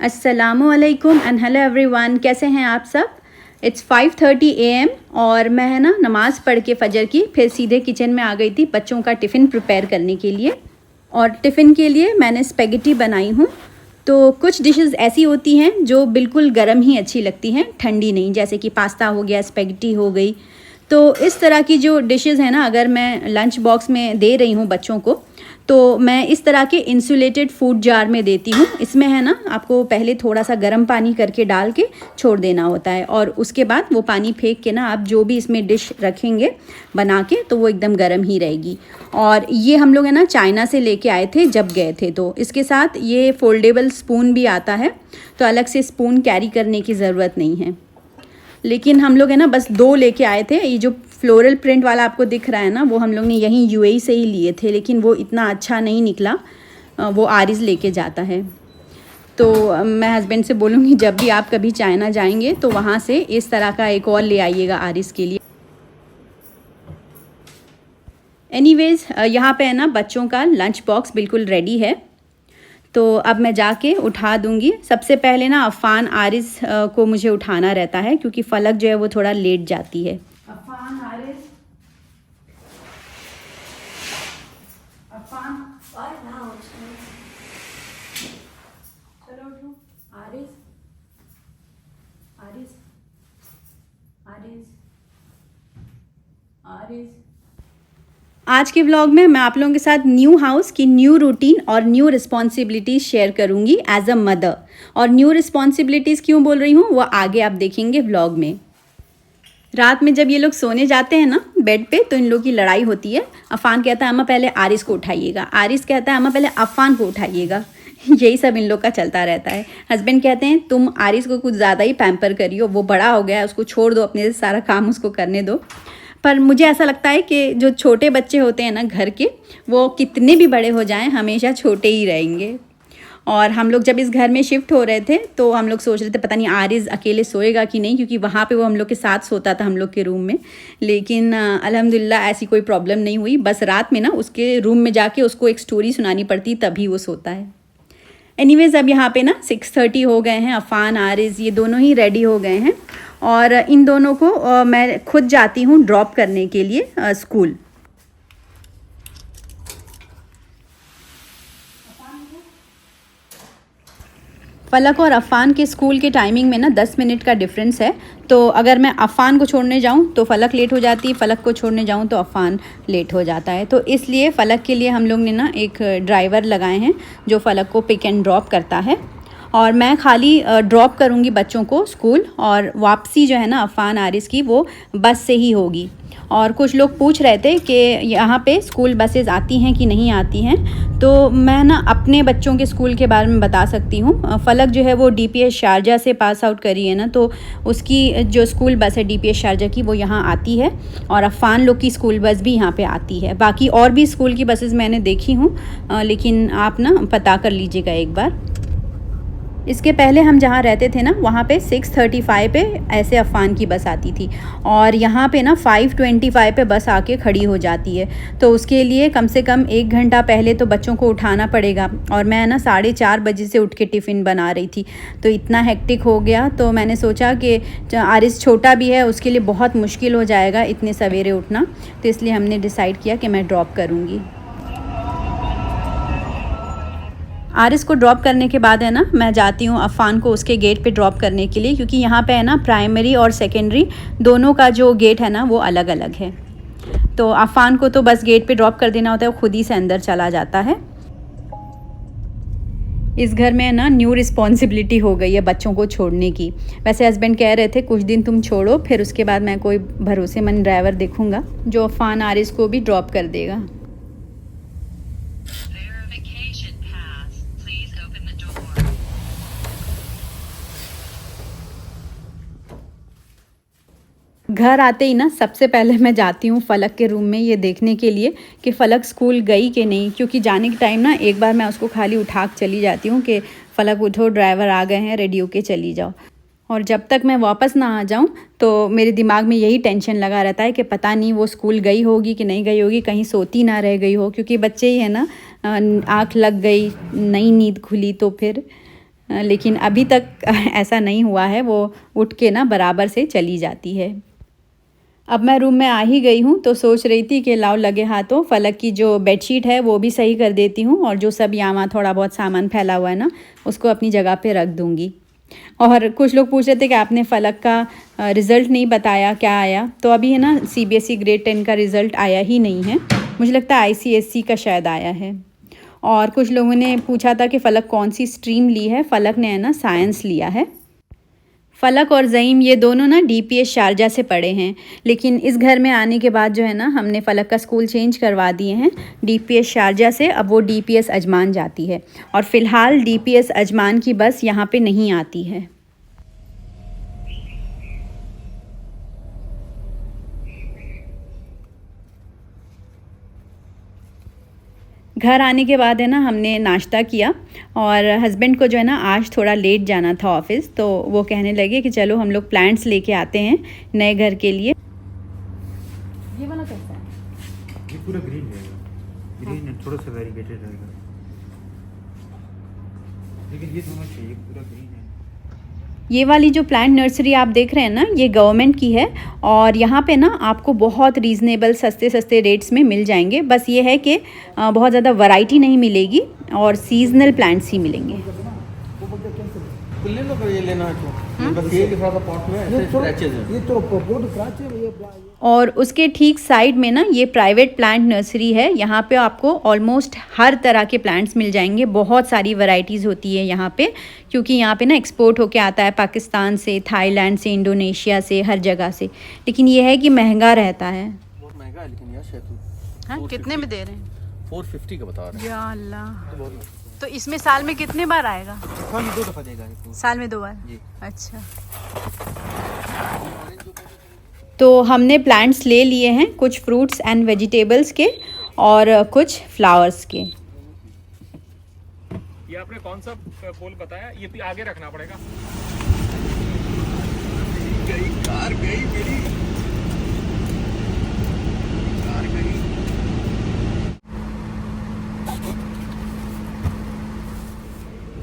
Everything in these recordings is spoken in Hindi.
अस्सलामुअलैकुम एंड हेलो एवरीवन, कैसे हैं आप सब। इट्स 5:30 AM और मैं है ना नमाज़ पढ़ के फ़जर की फिर सीधे किचन में आ गई थी बच्चों का टिफ़िन प्रिपेयर करने के लिए। और टिफ़िन के लिए मैंने स्पेगेटी बनाई हूँ। तो कुछ डिशेस ऐसी होती हैं जो बिल्कुल गर्म ही अच्छी लगती हैं, ठंडी नहीं, जैसे कि पास्ता हो गया, स्पेगेटी हो गई। तो इस तरह की जो डिशेस हैं ना, अगर मैं लंच बॉक्स में दे रही हूँ बच्चों को, तो मैं इस तरह के इंसुलेटेड फूड जार में देती हूँ। इसमें है ना, आपको पहले थोड़ा सा गर्म पानी करके डाल के छोड़ देना होता है और उसके बाद वो पानी फेंक के ना आप जो भी इसमें डिश रखेंगे बना के, तो वो एकदम गर्म ही रहेगी। और ये हम लोग है ना चाइना से लेके आए थे जब गए थे। तो इसके साथ ये फोल्डेबल स्पून भी आता है, तो अलग से स्पून कैरी करने की ज़रूरत नहीं है। लेकिन हम लोग है ना बस 2 लेके आए थे। ये जो फ्लोरल प्रिंट वाला आपको दिख रहा है ना, वो हम लोग ने यहीं यूएई से ही लिए थे, लेकिन वो इतना अच्छा नहीं निकला। वो आरिज़ लेके जाता है। तो मैं हस्बैंड से बोलूँगी जब भी आप कभी चाइना जाएंगे तो वहाँ से इस तरह का एक और ले आइएगा आरिज़ के लिए। एनीवेज़, यहाँ पे है ना बच्चों का लंच बॉक्स बिल्कुल रेडी है। तो अब मैं जाके उठा दूंगी। सबसे पहले ना अफ़ान आरिज़ को मुझे उठाना रहता है, क्योंकि फ़लक जो है वो थोड़ा लेट जाती है। अफ़ान आरिज़, अफ़ान चलो उठो। आरिज़, आरिज़, आरिज़, आरिज़। आज के व्लॉग में मैं आप लोगों के साथ न्यू हाउस की न्यू रूटीन और न्यू रिस्पॉन्सिबिलिटीज़ शेयर करूंगी एज अ मदर। और न्यू रिस्पॉन्सिबिलिटीज़ क्यों बोल रही हूँ वो आगे आप देखेंगे व्लॉग में। रात में जब ये लोग सोने जाते हैं ना बेड पे, तो इन लोग की लड़ाई होती है। अफ़ान कहता है अम्मा पहले आरिज़ को उठाइएगा, आरिज़ कहता है अम्मा पहले अफ़ान को उठाइएगा। यही सब इन लोग का चलता रहता है। हस्बैंड कहते हैं तुम आरिज़ को कुछ ज़्यादा ही पैम्पर करियो, वो बड़ा हो गया है, उसको छोड़ दो, अपने से सारा काम उसको करने दो। पर मुझे ऐसा लगता है कि जो छोटे बच्चे होते हैं ना घर के, वो कितने भी बड़े हो जाएं हमेशा छोटे ही रहेंगे। और हम लोग जब इस घर में शिफ्ट हो रहे थे तो हम लोग सोच रहे थे पता नहीं आरिज़ अकेले सोएगा कि नहीं, क्योंकि वहाँ पे वो हम लोग के साथ सोता था हम लोग के रूम में। लेकिन अल्हम्दुलिल्लाह ऐसी कोई प्रॉब्लम नहीं हुई। बस रात में ना उसके रूम में जाके उसको एक स्टोरी सुनानी पड़ती, तभी वो सोता है। एनीवेज़, अब यहाँ पे ना 6:30 हो गए हैं। अफ़ान आरिज़ ये दोनों ही रेडी हो गए हैं और इन दोनों को मैं खुद जाती हूँ ड्रॉप करने के लिए स्कूल। फ़लक और अफ़ान के स्कूल के टाइमिंग में ना 10 मिनट का डिफरेंस है। तो अगर मैं अफ़ान को छोड़ने जाऊँ तो फ़लक लेट हो जाती है, फ़लक को छोड़ने जाऊँ तो अफ़ान लेट हो जाता है। तो इसलिए फ़लक के लिए हम लोग ने ना एक ड्राइवर लगाए हैं जो फ़लक को पिक एंड ड्रॉप करता है। और मैं खाली ड्रॉप करूँगी बच्चों को स्कूल, और वापसी जो है ना अफ़ान आरिज़ की वो बस से ही होगी। और कुछ लोग पूछ रहे थे कि यहाँ पे स्कूल बसेस आती हैं कि नहीं आती हैं, तो मैं ना अपने बच्चों के स्कूल के बारे में बता सकती हूँ। फ़लक जो है वो DPS शारजा से पास आउट करी है ना, तो उसकी जो स्कूल बस है DPS शारजा की वो यहाँ आती है। और अफ़ान लोग की स्कूल बस भी यहाँ पे आती है। बाकी और भी स्कूल की बसेस मैंने देखी हूँ, लेकिन आप ना पता कर लीजिएगा एक बार। इसके पहले हम जहाँ रहते थे ना, वहाँ पे 6:35 पे ऐसे अफ़ान की बस आती थी, और यहाँ पे ना 5:25 पे बस आके खड़ी हो जाती है। तो उसके लिए कम से कम 1 घंटा पहले तो बच्चों को उठाना पड़ेगा। और मैं ना 4:30 बजे से उठ के टिफ़िन बना रही थी, तो इतना हेक्टिक हो गया। तो मैंने सोचा कि आरिज़ छोटा भी है, उसके लिए बहुत मुश्किल हो जाएगा इतने सवेरे उठना, तो इसलिए हमने डिसाइड किया कि मैं ड्रॉप करूँगी। आरिज़ को ड्रॉप करने के बाद है ना मैं जाती हूँ अफ़ान को उसके गेट पे ड्रॉप करने के लिए, क्योंकि यहाँ पे है ना प्राइमरी और सेकेंडरी दोनों का जो गेट है ना वो अलग अलग है। तो अफ़ान को तो बस गेट पे ड्रॉप कर देना होता है, वो खुद ही से अंदर चला जाता है। इस घर में ना न्यू रिस्पॉन्सिबिलिटी हो गई है बच्चों को छोड़ने की। वैसे हस्बैंड कह रहे थे कुछ दिन तुम छोड़ो, फिर उसके बाद मैं कोई भरोसेमंद ड्राइवर देखूँगा जो अफ़ान आरिज़ को भी ड्रॉप कर देगा। घर आते ही ना सबसे पहले मैं जाती हूँ फ़लक के रूम में, ये देखने के लिए कि फ़लक स्कूल गई कि नहीं। क्योंकि जाने के टाइम ना एक बार मैं उसको खाली उठा के चली जाती हूँ कि फ़लक उठो, ड्राइवर आ गए हैं, रेडी होके चली जाओ। और जब तक मैं वापस ना आ जाऊँ तो मेरे दिमाग में यही टेंशन लगा रहता है कि पता नहीं वो स्कूल गई होगी कि नहीं गई होगी, कहीं सोती ना रह गई हो। क्योंकि बच्चे ही है ना, आँख लग गई, नई नींद खुली तो फिर लेकिन अभी तक ऐसा नहीं हुआ है, वो उठ के ना बराबर से चली जाती है। अब मैं रूम में आ ही गई हूँ तो सोच रही थी कि लाओ लगे हाथों फ़लक की जो बेडशीट है वो भी सही कर देती हूँ, और जो सब यहाँ थोड़ा बहुत सामान फैला हुआ है ना उसको अपनी जगह पे रख दूँगी। और कुछ लोग पूछ रहे थे कि आपने फ़लक का रिज़ल्ट नहीं बताया, क्या आया? तो अभी है ना CBSE ग्रेड 10 का रिज़ल्ट आया ही नहीं है, मुझे लगता है ICSE का शायद आया है। और कुछ लोगों ने पूछा था कि फ़लक कौन सी स्ट्रीम ली है। फ़लक ने है ना साइंस लिया है। फ़लक और ज़ईम ये दोनों ना DPS शारजा से पढ़े हैं, लेकिन इस घर में आने के बाद जो है ना हमने फ़लक का स्कूल चेंज करवा दिए हैं DPS शारजा से। अब वो DPS अजमान जाती है, और फ़िलहाल DPS अजमान की बस यहाँ पे नहीं आती है। घर आने के बाद है ना हमने नाश्ता किया, और हस्बैंड को जो है ना आज थोड़ा लेट जाना था ऑफ़िस, तो वो कहने लगे कि चलो हम लोग प्लांट्स लेके आते हैं नए घर के लिए। ये वाला कैसा है? ये पूरा ग्रीन रहेगा, ग्रीन है, थोड़ा सा वेरीगेटेड रहेगा, लेकिन ये दोनों चाहिए, पूरा ग्रीन है। ये वाली जो प्लांट नर्सरी आप देख रहे हैं ना ये गवर्नमेंट की है, और यहाँ पे ना आपको बहुत रीज़नेबल सस्ते सस्ते रेट्स में मिल जाएंगे। बस ये है कि बहुत ज़्यादा वैरायटी नहीं मिलेगी और सीजनल प्लांट्स ही मिलेंगे। ले लो, ये लेना है तो बस ये थोड़ा सा पॉट में ऐसे स्क्रैचेस हैं, ये तो बहुत स्क्रैच है ये। और उसके ठीक साइड में ना ये प्राइवेट प्लांट नर्सरी है। यहाँ पे आपको ऑलमोस्ट हर तरह के प्लांट्स मिल जाएंगे, बहुत सारी वैरायटीज़ होती है यहाँ पे, क्योंकि यहाँ पे ना एक्सपोर्ट होके आता है पाकिस्तान से, थाईलैंड से, इंडोनेशिया से, हर जगह से। लेकिन ये है कि महंगा रहता है। बहुत महंगा है लेकिन यार शहतूत। हाँ, कितने में दे रहे हैं? 450 का बता रहे हैं। या अल्लाह, तो इसमें साल में कितने बार आएगा? हाँ, ये 2 दफ़ा देगा ये। साल में 2 बार जी। अच्छा। तो हमने प्लांट्स ले लिए हैं, कुछ फ्रूट्स एंड वेजिटेबल्स के और कुछ फ्लावर्स के। ये आपने कौन सा पोल बताया? ये आगे रखना पड़ेगा। कार गई मेरी, कार गई।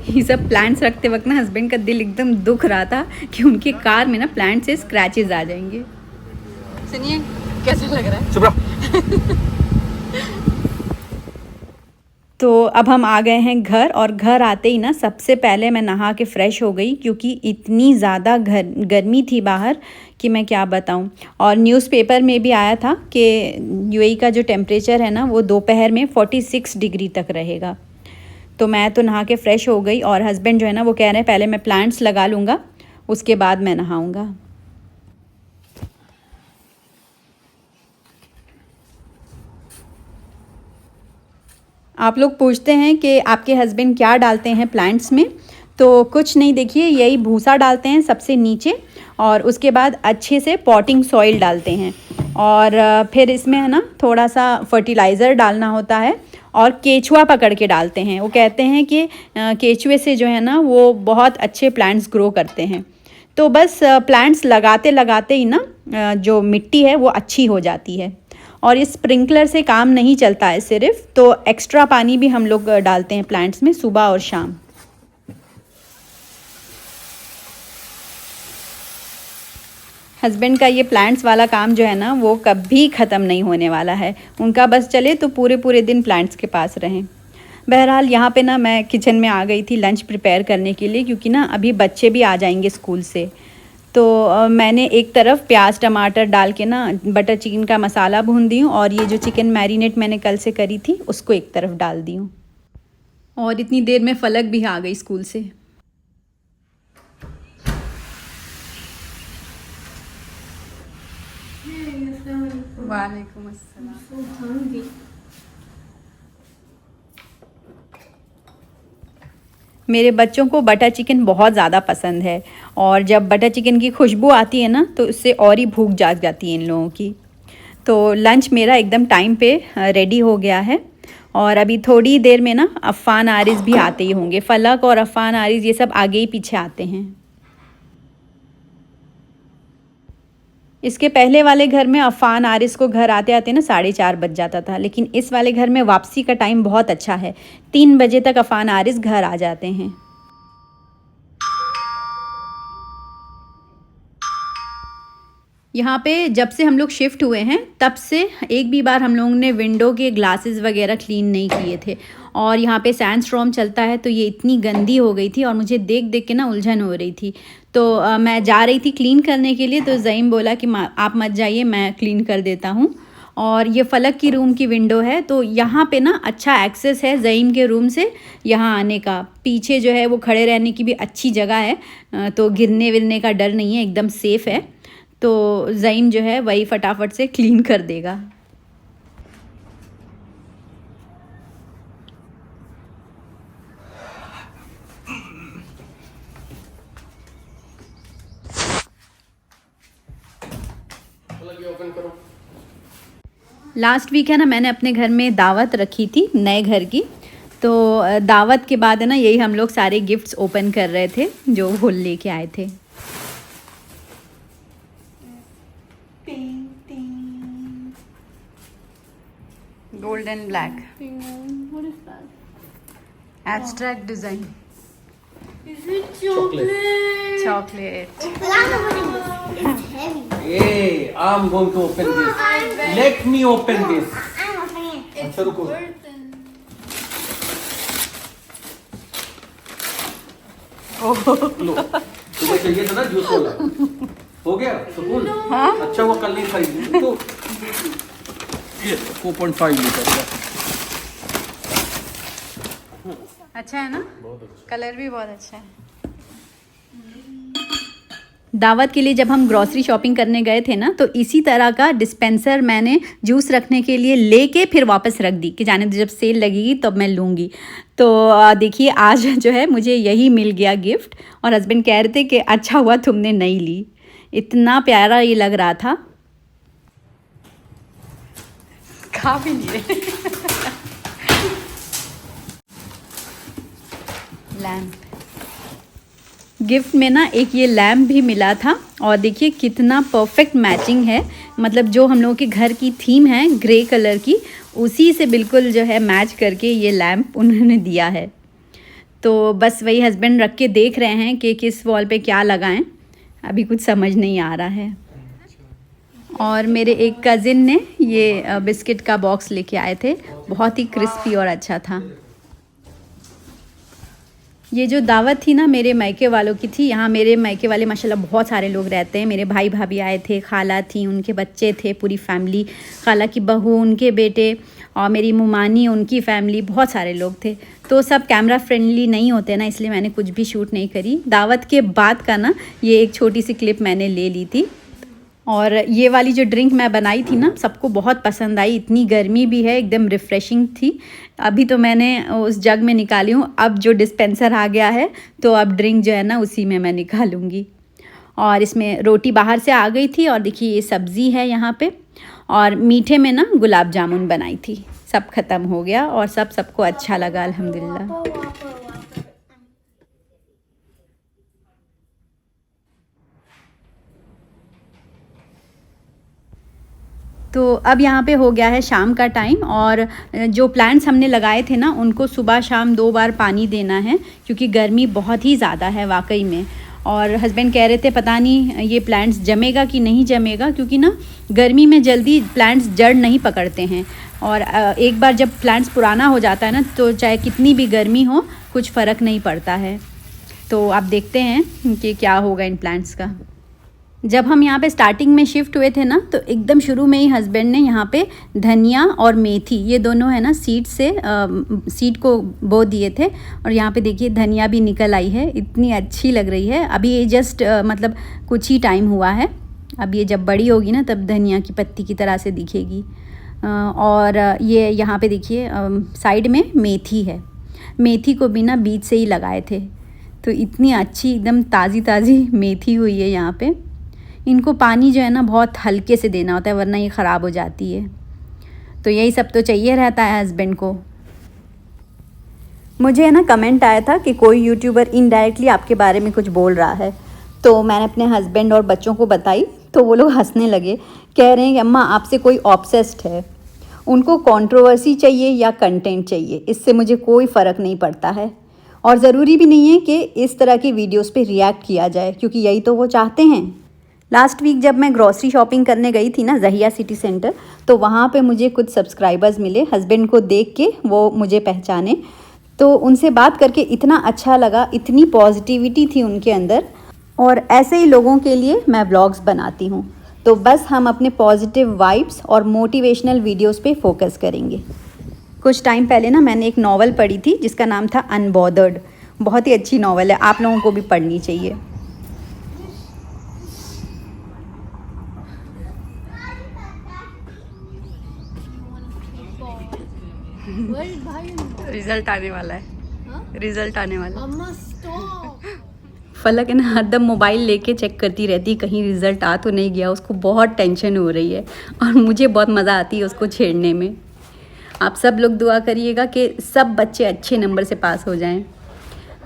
ये सब प्लांट्स रखते वक्त ना हस्बैंड का दिल एकदम दुख रहा था कि उनके कार में ना प्लांट से स्क्रैचेस आ जाएंगे। सुनिए कैसा लग रहा है? चुप रहो। तो अब हम आ गए हैं घर, और घर आते ही ना सबसे पहले मैं नहा के फ़्रेश हो गई, क्योंकि इतनी ज़्यादा गर्मी थी बाहर कि मैं क्या बताऊं। और न्यूज़पेपर में भी आया था कि UAE का जो टेम्परेचर है ना वो दोपहर में 46 डिग्री तक रहेगा। तो मैं तो नहा के फ़्रेश हो गई, और हस्बैंड जो है ना वो कह रहे हैं पहले मैं प्लांट्स लगा लूँगा उसके बाद मैं नहाऊँगा। आप लोग पूछते हैं कि आपके हस्बैंड क्या डालते हैं प्लांट्स में, तो कुछ नहीं, देखिए यही भूसा डालते हैं सबसे नीचे, और उसके बाद अच्छे से पॉटिंग सॉइल डालते हैं, और फिर इसमें है ना थोड़ा सा फर्टिलाइज़र डालना होता है, और केचुआ पकड़ के डालते हैं। वो कहते हैं कि केचुए से जो है ना वो बहुत अच्छे प्लांट्स ग्रो करते हैं। तो बस प्लांट्स लगाते लगाते ही ना जो मिट्टी है वो अच्छी हो जाती है। और इस स्प्रिंकलर से काम नहीं चलता है सिर्फ, तो एक्स्ट्रा पानी भी हम लोग डालते हैं प्लांट्स में सुबह और शाम। हस्बैंड का ये प्लांट्स वाला काम जो है ना वो कभी ख़त्म नहीं होने वाला है। उनका बस चले तो पूरे पूरे दिन प्लांट्स के पास रहें। बहरहाल यहाँ पे ना मैं किचन में आ गई थी लंच प्रिपेयर करने के लिए, क्योंकि ना अभी बच्चे भी आ जाएंगे स्कूल से। तो मैंने एक तरफ प्याज टमाटर डाल के ना बटर चिकन का मसाला भून दी हूँ, और ये जो चिकन मैरिनेट मैंने कल से करी थी उसको एक तरफ डाल दी हूँ। और इतनी देर में फ़लक भी आ गई स्कूल से। वालेकुम अस्सलाम। मेरे बच्चों को बटर चिकन बहुत ज़्यादा पसंद है, और जब बटर चिकन की खुशबू आती है ना तो उससे और ही भूख जाग जाती है इन लोगों की। तो लंच मेरा एकदम टाइम पे रेडी हो गया है, और अभी थोड़ी देर में ना अफ़ान आरिज़ भी आते ही होंगे। फ़लक और अफ़ान आरिज़ ये सब आगे ही पीछे आते हैं। इसके पहले वाले घर में अफ़ान आरिस को घर आते आते ना 4:30 बज जाता था, लेकिन इस वाले घर में वापसी का टाइम बहुत अच्छा है, 3 बजे तक अफ़ान आरिस घर आ जाते हैं। यहाँ पे जब से हम लोग शिफ्ट हुए हैं तब से एक भी बार हम लोगों ने विंडो के ग्लासेस वगैरह क्लीन नहीं किए थे। और यहाँ पे सैंडस्टॉर्म चलता है तो ये इतनी गंदी हो गई थी और मुझे देख देख के ना उलझन हो रही थी। तो मैं जा रही थी क्लीन करने के लिए, तो ज़ईम बोला कि आप मत जाइए, मैं क्लीन कर देता हूँ। और ये फ़लक की रूम की विंडो है, तो यहाँ पे ना अच्छा एक्सेस है ज़ईम के रूम से यहाँ आने का। पीछे जो है वो खड़े रहने की भी अच्छी जगह है, तो गिरने विरने का डर नहीं है, एकदम सेफ़ है। तो ज़ईम जो है वही फटाफट से क्लीन कर देगा। ओपन करो। लास्ट वीक है ना, मैंने अपने घर में दावत रखी थी नए घर की। तो दावत के बाद है ना, यही हम लोग सारे गिफ्ट्स ओपन कर रहे थे जो वो लेके आए थे। Gold and black abstract design chocolate. Hey, I'm going to open this. Let me open this. I'm opening it. अच्छा रुको। लो, तुम्हें चाहिए था ना जूस वाला, हो गया सुकून। अच्छा हुआ कल नहीं खरीदी तो ये 4.5 लीटर का। अच्छा है ना, कलर भी बहुत अच्छा है। दावत के लिए जब हम ग्रॉसरी शॉपिंग करने गए थे ना, तो इसी तरह का डिस्पेंसर मैंने जूस रखने के लिए लेके फिर वापस रख दी कि जाने दो, जब सेल लगेगी तब मैं लूँगी। तो देखिए आज जो है मुझे यही मिल गया गिफ्ट, और हस्बैंड कह रहे थे कि अच्छा हुआ तुमने नहीं ली, इतना प्यारा ये लग रहा था। खा भी नहीं रहे। लैम्प गिफ्ट में ना एक ये लैम्प भी मिला था, और देखिए कितना परफेक्ट मैचिंग है। मतलब जो हम लोगों के घर की थीम है ग्रे कलर की, उसी से बिल्कुल जो है मैच करके ये लैम्प उन्होंने दिया है। तो बस वही हस्बैंड रख के देख रहे हैं कि किस वॉल पे क्या लगाएं, अभी कुछ समझ नहीं आ रहा है। और मेरे एक कज़िन ने ये बिस्किट का बॉक्स लेके आए थे, बहुत ही क्रिस्पी और अच्छा था। ये जो दावत थी ना मेरे मायके वालों की थी। यहाँ मेरे मायके वाले माशाल्लाह बहुत सारे लोग रहते हैं। मेरे भाई भाभी आए थे, खाला थी, उनके बच्चे थे, पूरी फैमिली, खाला की बहू, उनके बेटे, और मेरी मुमानी, उनकी फैमिली, बहुत सारे लोग थे। तो सब कैमरा फ्रेंडली नहीं होते ना, इसलिए मैंने कुछ भी शूट नहीं करी। दावत के बाद का ना ये एक छोटी सी क्लिप मैंने ले ली थी। और ये वाली जो ड्रिंक मैं बनाई थी ना, सबको बहुत पसंद आई। इतनी गर्मी भी है, एकदम रिफ़्रेशिंग थी। अभी तो मैंने उस जग में निकाली हूँ, अब जो डिस्पेंसर आ गया है तो अब ड्रिंक जो है ना उसी में मैं निकालूंगी। और इसमें रोटी बाहर से आ गई थी, और देखिए ये सब्ज़ी है यहाँ पे। और मीठे में ना गुलाब जामुन बनाई थी। सब ख़त्म हो गया और सबको अच्छा लगा अल्हम्दुलिल्लाह। तो अब यहाँ पे हो गया है शाम का टाइम, और जो प्लांट्स हमने लगाए थे ना उनको सुबह शाम 2 बार पानी देना है, क्योंकि गर्मी बहुत ही ज़्यादा है वाकई में। और हस्बैंड कह रहे थे पता नहीं ये प्लांट्स जमेगा कि नहीं जमेगा, क्योंकि ना गर्मी में जल्दी प्लांट्स जड़ नहीं पकड़ते हैं। और एक बार जब प्लांट्स पुराना हो जाता है ना, तो चाहे कितनी भी गर्मी हो कुछ फ़र्क नहीं पड़ता है। तो आप देखते हैं कि क्या होगा इन प्लांट्स का। जब हम यहाँ पे स्टार्टिंग में शिफ्ट हुए थे ना, तो एकदम शुरू में ही हस्बैंड ने यहाँ पे धनिया और मेथी, ये दोनों है ना सीड को बो दिए थे। और यहाँ पे देखिए धनिया भी निकल आई है, इतनी अच्छी लग रही है। अभी ये जस्ट मतलब कुछ ही टाइम हुआ है। अब ये जब बड़ी होगी ना तब धनिया की पत्ती की तरह से दिखेगी। और ये यहाँ पे देखिए साइड में मेथी है। मेथी को भी ना बीज से ही लगाए थे, तो इतनी अच्छी एकदम ताज़ी ताज़ी मेथी हुई है यहाँ पे। इनको पानी जो है ना बहुत हल्के से देना होता है, वरना ये ख़राब हो जाती है। तो यही सब तो चाहिए रहता है हस्बैंड को। मुझे है ना कमेंट आया था कि कोई यूट्यूबर इनडायरेक्टली आपके बारे में कुछ बोल रहा है, तो मैंने अपने हस्बैंड और बच्चों को बताई, तो वो लोग हंसने लगे, कह रहे हैं कि अम्मा आपसे कोई ऑब्सेस्ड है, उनको कंट्रोवर्सी चाहिए या कंटेंट चाहिए, इससे मुझे कोई फ़र्क नहीं पड़ता है। और ज़रूरी भी नहीं है कि इस तरह की वीडियोस पे रिएक्ट किया जाए, क्योंकि यही तो वो चाहते हैं। लास्ट वीक जब मैं ग्रॉसरी शॉपिंग करने गई थी ना ज़हिया सिटी सेंटर, तो वहाँ पे मुझे कुछ सब्सक्राइबर्स मिले। हस्बैंड को देख के वो मुझे पहचाने, तो उनसे बात करके इतना अच्छा लगा, इतनी पॉजिटिविटी थी उनके अंदर। और ऐसे ही लोगों के लिए मैं व्लॉग्स बनाती हूँ। तो बस हम अपने पॉजिटिव वाइब्स और मोटिवेशनल वीडियोस पे फोकस करेंगे। कुछ टाइम पहले ना मैंने एक नावल पढ़ी थी जिसका नाम था अनबॉदर्ड। बहुत ही अच्छी नावल है, आप लोगों को भी पढ़नी चाहिए। रिजल्ट आने वाला है, रिजल्ट आने वाला है। फलक है ना हरदम मोबाइल लेके चेक करती रहती, कहीं रिजल्ट आ तो नहीं गया। उसको बहुत टेंशन हो रही है और मुझे बहुत मज़ा आती है उसको छेड़ने में। आप सब लोग दुआ करिएगा कि सब बच्चे अच्छे नंबर से पास हो जाएं।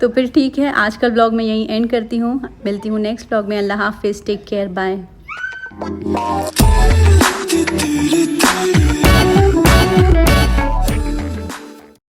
तो फिर ठीक है, आज का व्लॉग मैं यहीं एंड करती हूँ। मिलती हूँ नेक्स्ट व्लॉग में। अल्लाह हाफिज़, टेक केयर, बाय।